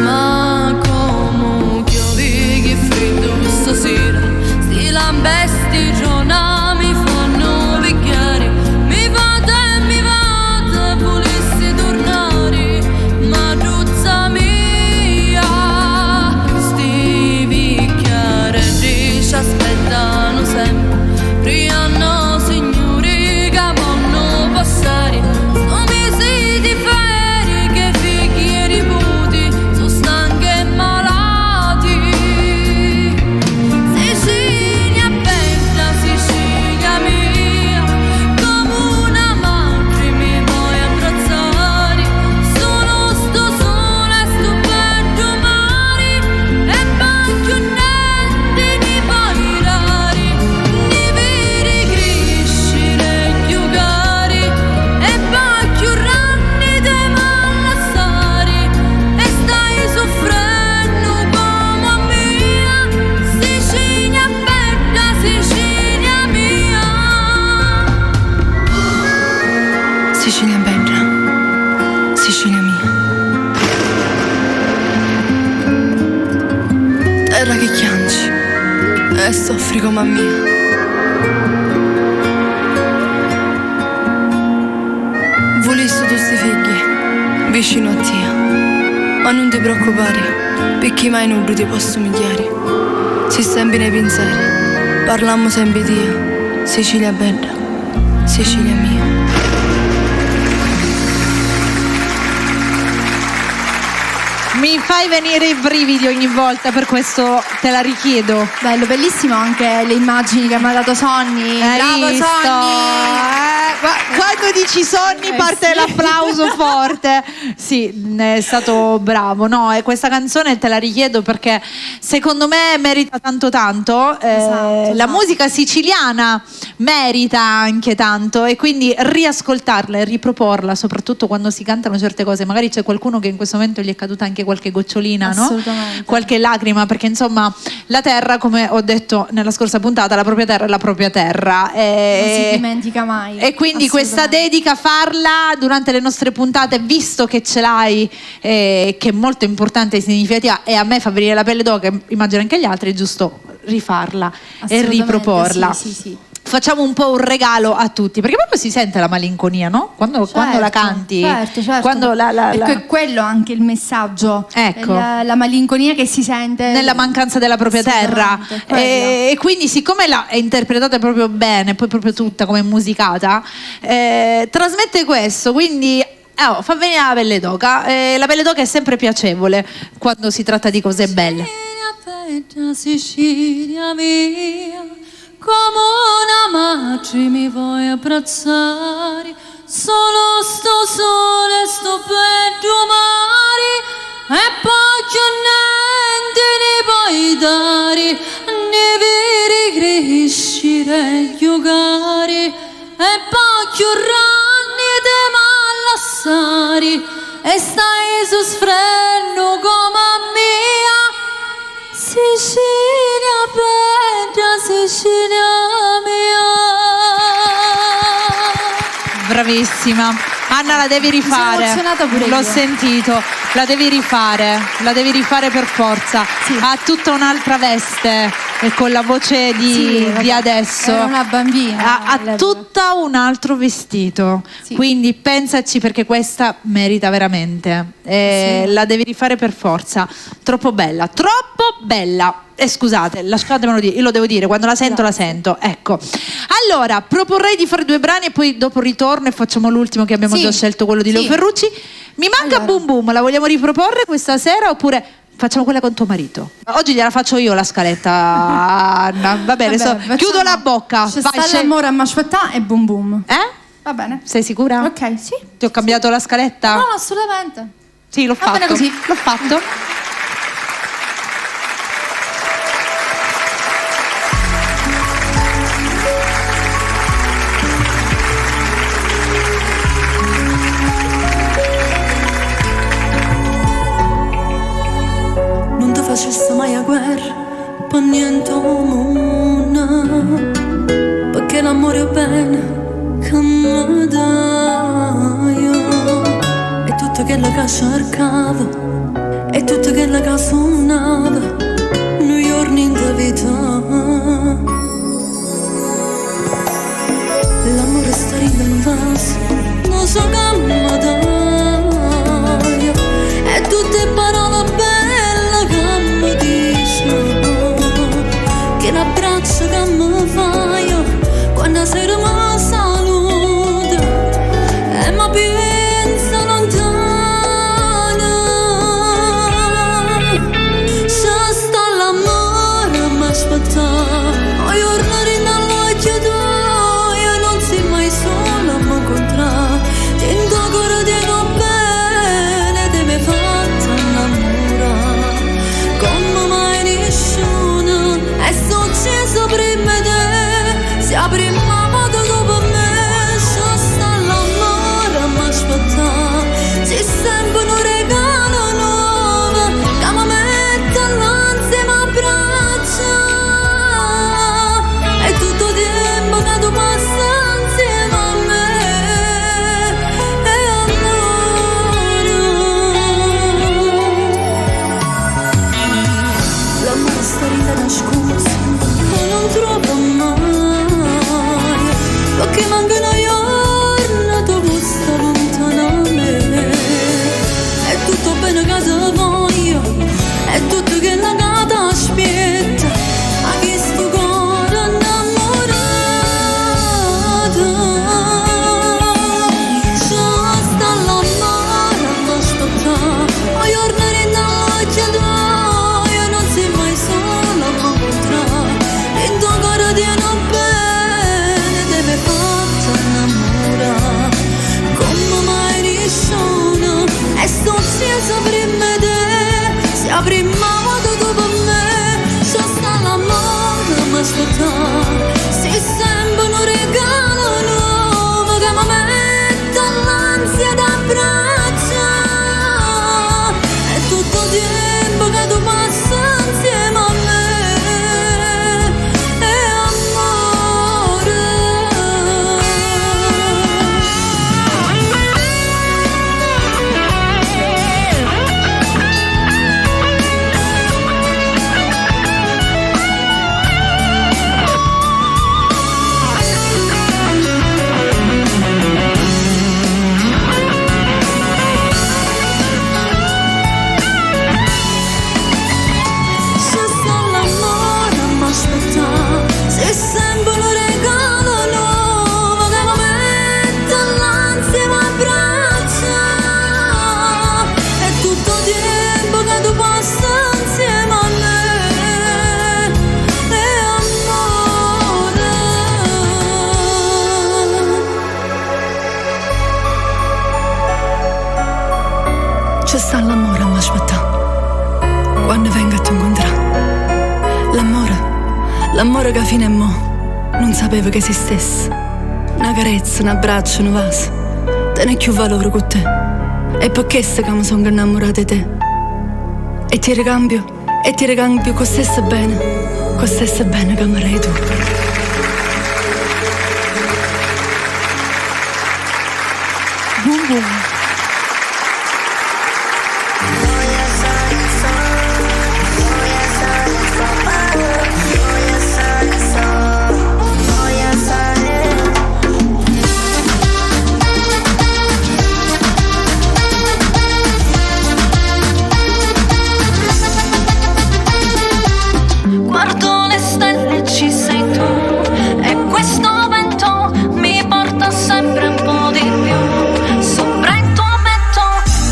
Ma come chiovi che freddo stasera, sti lambesti giornali mi fanno vecchiare. Mi vado, volessi tornare, ma giuzza mia, sti vecchiare ci aspettano sempre, hanno signori che vanno passare, sono mesi di ferie che figli e riputi, sono stanchi e malati. Sicilia bella, Sicilia mia, come una madre mi vuoi abbracciare, sono sto sole, sto bello mare, e bacio niente di pairare, ne vedi crescere più cari, e bacio ranni di malassari, e stai soffrendo come mia, Sicilia bella, Sicilia mia. Sicilia bella, Sicilia mia, terra che piangi e soffri come a mia. Volessi tu sti figli vicino a te, ma non ti preoccupare, perché mai nulla ti posso umiliare. Si sempre nei pensieri, parlammo sempre di te, Sicilia bella, Sicilia mia. Mi fai venire i brividi ogni volta, per questo te la richiedo. Bello, bellissimo anche le immagini che mi ha dato Sonny. Bravo visto? Sonny! Quando dici Sonny parte sì. l'applauso forte. Sì, è stato bravo. No, e questa canzone te la richiedo perché secondo me merita tanto tanto. La esatto. musica siciliana merita anche tanto, e quindi riascoltarla e riproporla, soprattutto quando si cantano certe cose. Magari c'è qualcuno che in questo momento gli è caduta anche qualche gocciolina, no? Assolutamente. Qualche lacrima, perché insomma la terra, come ho detto nella scorsa puntata, la propria terra è la propria terra. Non si dimentica mai. E quindi questa dedica, farla durante le nostre puntate, visto che ce l'hai, che è molto importante e significativa, e a me fa venire la pelle d'oca, immagino anche agli altri, è giusto rifarla e riproporla. Sì, sì. Facciamo un po' un regalo a tutti, perché proprio si sente la malinconia, no? Quando la canti, certo. quando Perché è quello anche il messaggio, ecco, la malinconia che si sente nella mancanza della propria terra, e quindi siccome è interpretata proprio bene, poi proprio tutta come musicata, trasmette questo, quindi fa venire la pelle d'oca. La pelle d'oca è sempre piacevole quando si tratta di cose belle. Bella Sicilia mia, come una madre mi vuoi abbracciare, solo sto sole, sto bello mare, e poi che niente ne puoi dare, ne vedi crescere gli ugari, e poi che ranni te m'allassari, e stai su sfrenno come a mia. Sicilia bella, Sicilia mia. Bravissima. Anna, la devi rifare. Mi sono emozionata pure L'ho io. sentito. La devi rifare per forza. Sì. Ha tutta un'altra veste con la voce di vabbè, adesso. era una bambina Ha all'epoca. tutta un altro vestito. Sì. Quindi pensaci, perché questa merita veramente. La devi rifare per forza. Troppo bella, troppo bella. Scusate, lasciatemelo dire, io lo devo dire, quando la sento, la sento. Ecco. Allora, proporrei di fare 2 brani e poi dopo ritorno e facciamo l'ultimo, che abbiamo Sì. già scelto, quello di Leo Sì. Ferrucci. Mi manca Allora. Boom Boom, la vogliamo riproporre questa sera oppure facciamo quella con tuo marito? Oggi gliela faccio io la scaletta, Anna. Va bene, Vabbè, chiudo facciamo- la bocca. C'è Vai, sta l'amore a masciattà e boom boom. Va bene. Sei sicura? Ok, sì. Ti ho cambiato la scaletta? No, assolutamente. Sì, l'ho Va bene fatto. così. L'ho fatto. Non ti facesse mai a guerra per niente al mondo, perché l'amore è bene che mi dai, è tutto quello che cercavo, è tutto quello che suonava nei giorni in vita. L'amore sta in vaso, non so che mi dai, e tutte parole belle che mi dici, che l'abbraccio che mi fai quando sera mi saluta e mi pensa lontana. Se sta l'amore mi aspetta, o giorno rinall'occhio tuo, non sei mai sola a mi incontrare, ti cuore di non bene, ti mi fatta innamorare come mai nessuno è successo prima di te, sia prima modo dopo me. Se sta l'amore mi aspetta, c'è sempre un regalo nuovo che mi mette all'insieme a braccia, è tutto tempo che tu passi insieme a me, e allora l'amore sta nascosto e non trovo mai, perché manca una giornata tu sta lontana a me, è tutto bene che ti voglio, è tutto che la gata aspetta, a chi sto cuore innamorato. Se sta l'amore a mi aspettare, o giorno rinall'occhio tuo, non sei mai sola a mi incontrare, in tuo cuore di non bene, deve fatta L'amore che fino a mo' non sapevo che esistesse. Una carezza, un abbraccio, un vaso, tiene più valore con te. E per questo che mi sono innamorata di te. E ti ricambio con stesso bene che amerai tu. Boom boom. Guardo le stelle, ci sei tu. E questo vento mi porta sempre un po' di più. Sopra il tuo petto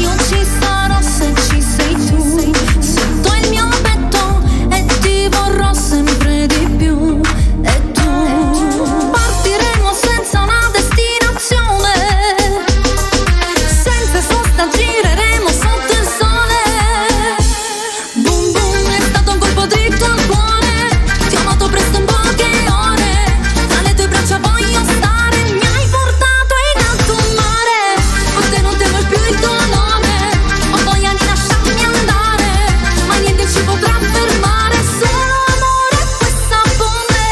io ci sarò se ci sei tu. Sotto il mio petto e ti vorrò sempre di più. E tu partiremo senza una destinazione. Senza sosta gireremo sotto il sole. Boom boom, è stato un colpo dritto al cuore. Ti ho amato presto in poche ore. Tra le tue braccia voglio stare. Mi hai portato in alto mare. Con te non temo più il tuo nome. Ho voglia di lasciarmi andare, ma niente ci potrà fermare. Solo amore e questa bombe.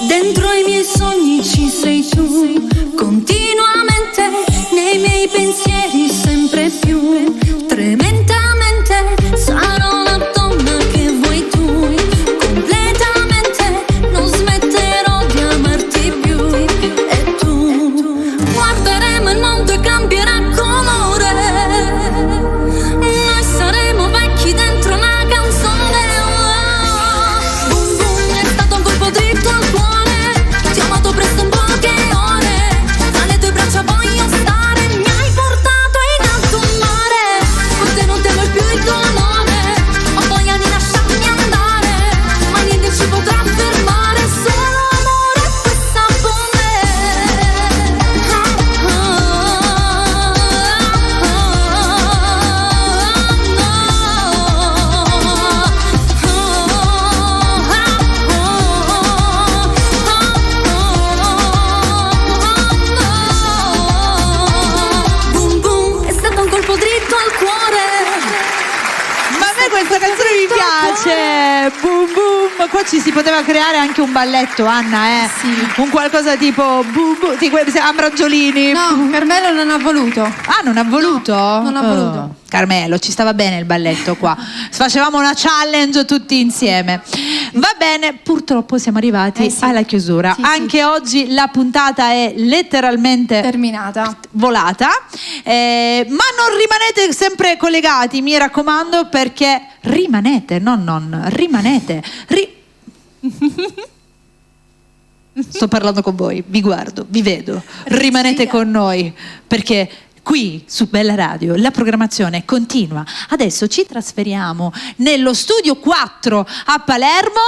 Dentro i miei sogni ci sei tu, continuamente nei miei pensieri sempre più. Tremendamente sarò la donna che vuoi tu. Completamente non smetterò di amarti più. E tu guarderemo il mondo e cambierà colore. Noi saremo vecchi dentro una canzone. Boom boom, è stato un colpo dritto al cuore. Ti ho amato presto in poche ore. Tra le tue braccia voglio stare. Mi hai portato in alto mare. Con te non temo più il tuo nome. Ho voglia di lasciarmi andare, ma niente ci potrà fermare. Solo amore e questa bombe. Boom boom, è stato un colpo dritto al cuore. Ma a me questa canzone mi piace. Boom boom. Qua ci si poteva creare anche un balletto, Anna, eh? Sì. Un qualcosa tipo boom boom, tipo Ambroggiolini. No, Carmelo non ha voluto. Ah, non ha voluto? No, non ha voluto. Carmelo, ci stava bene il balletto qua. Facevamo una challenge tutti insieme. Va bene, purtroppo siamo arrivati Sì. alla chiusura. Sì, Anche oggi la puntata è letteralmente Terminata. volata, ma non rimanete sempre collegati, mi raccomando, perché rimanete. Sto parlando con voi, vi guardo, vi vedo, rimanete con noi, perché qui su Bella Radio la programmazione continua. Adesso ci trasferiamo nello studio 4 a Palermo,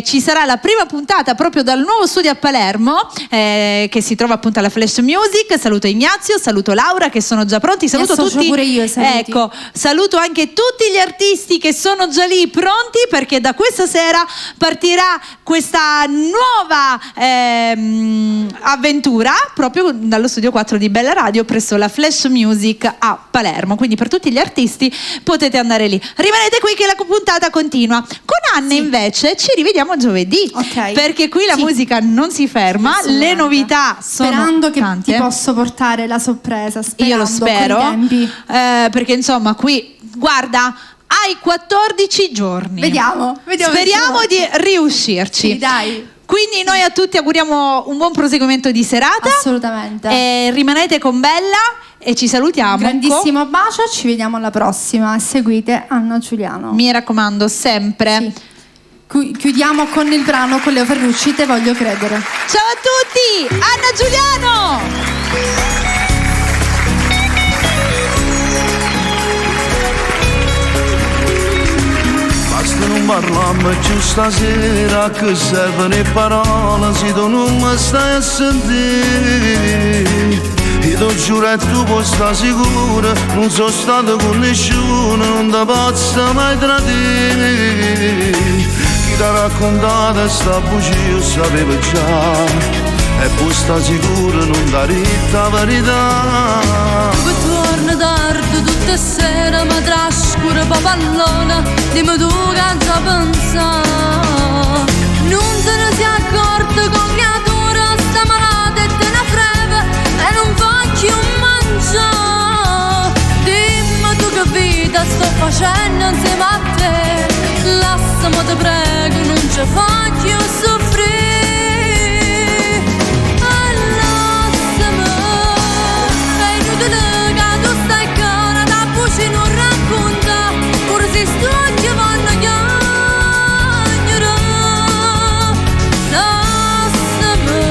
ci sarà la prima puntata proprio dal nuovo studio a Palermo, che si trova appunto alla Flash Music. Saluto Ignazio, saluto Laura che sono già pronti, saluto associo tutti. pure io ai saluti. Ecco, saluto anche tutti gli artisti che sono già lì pronti, perché da questa sera partirà questa nuova avventura proprio dallo studio 4 di Bella Radio presso la Flash Music a Palermo. Quindi per tutti gli artisti potete andare lì. Rimanete qui che la puntata continua. Con Anna invece ci rivediamo giovedì, Ok. perché qui la musica non si ferma, le Assolutamente. novità sono Sperando che tante. ti posso portare la sorpresa. Io lo sperando, spero, coi tempi. perché insomma qui, guarda, hai 14 giorni. Vediamo Speriamo se di riuscirci. Sì, dai. Quindi noi a tutti auguriamo un buon proseguimento di serata. Assolutamente. E rimanete con Bella e ci salutiamo. Grandissimo bacio, ci vediamo alla prossima. Seguite Anna Giuliano. Mi raccomando, sempre. Sì. Chiudiamo con il brano con Leo Ferrucci, Te voglio credere. Ciao a tutti, Anna Giuliano. Basta non parliamo più stasera, che servono le parole se tu non mi stai a sentire. Io ti giuro e tu puoi stare sicuro, non sono stato con nessuno, non ti posso mai tradire. Chi ti ha raccontato sta bugia io sapevo già, e poi sta sicuro non dà retta verità. Che torna tardi tutte sere ma trascura papallona, dimmi tu che ci pensa. Non se ne si è accorto con creatura sta malata e te ne frega e non fa più mangiare. Dimmi tu che vita sto facendo insieme a te, lasciami te prego, non ci fa più soffrire. Non racconta, pure se sto che vanno a chiamare. Lasciami,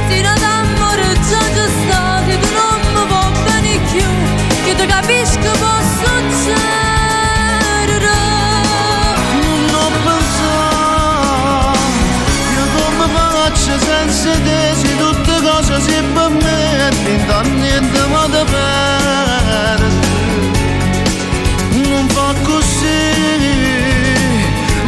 tira d'amore già stati, tu non mi può bene più, che ti capisco può succedere. Non ho pensato, io come faccio senza te, se tutte cose si permettono, da niente ma te perdi. Non fa così,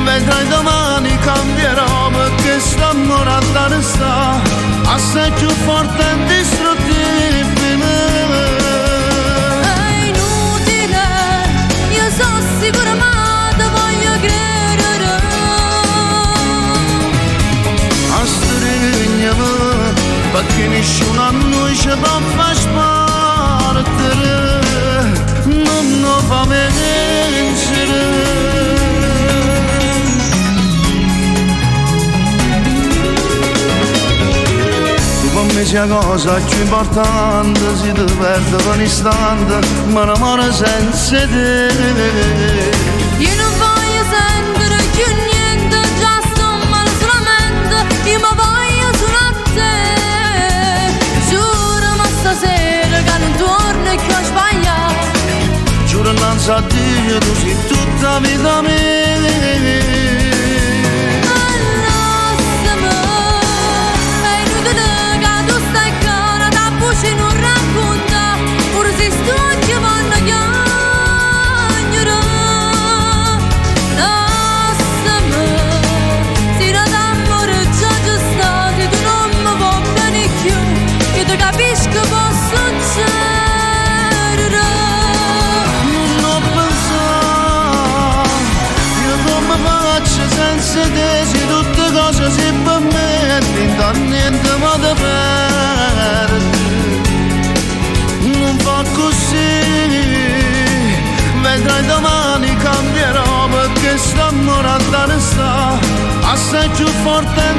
vedrai domani cambierò, perché sta morando sta assai più forte e indistruttibile. È inutile, io sono sicura ma te voglio credere. A stringermi, perché nessuno a noi ci può far spartere. Non fa vincere. Tu con me sia cosa più importante, si ti perde per un istante, ma non muore senza te. Io non voglio sentire più niente, già sto male solamente, io mi voglio solo a te. Giuro ma stasera che non torno e che ho sbagliato. Giuro innanzi a Dio tu sei tutta vita mia. Lasciami, è inutile che tu stai cara, da voce non racconta, pure se sto che vanno a chiamare. Lasciami, tira d'amore già stati, tu non mi può bene più, io ti capisco può succedere. Senza te se tutte cose si permettono, da niente ma te perdi. Non fa così, vedrai domani cambierò, perché sta morando sta assai più forte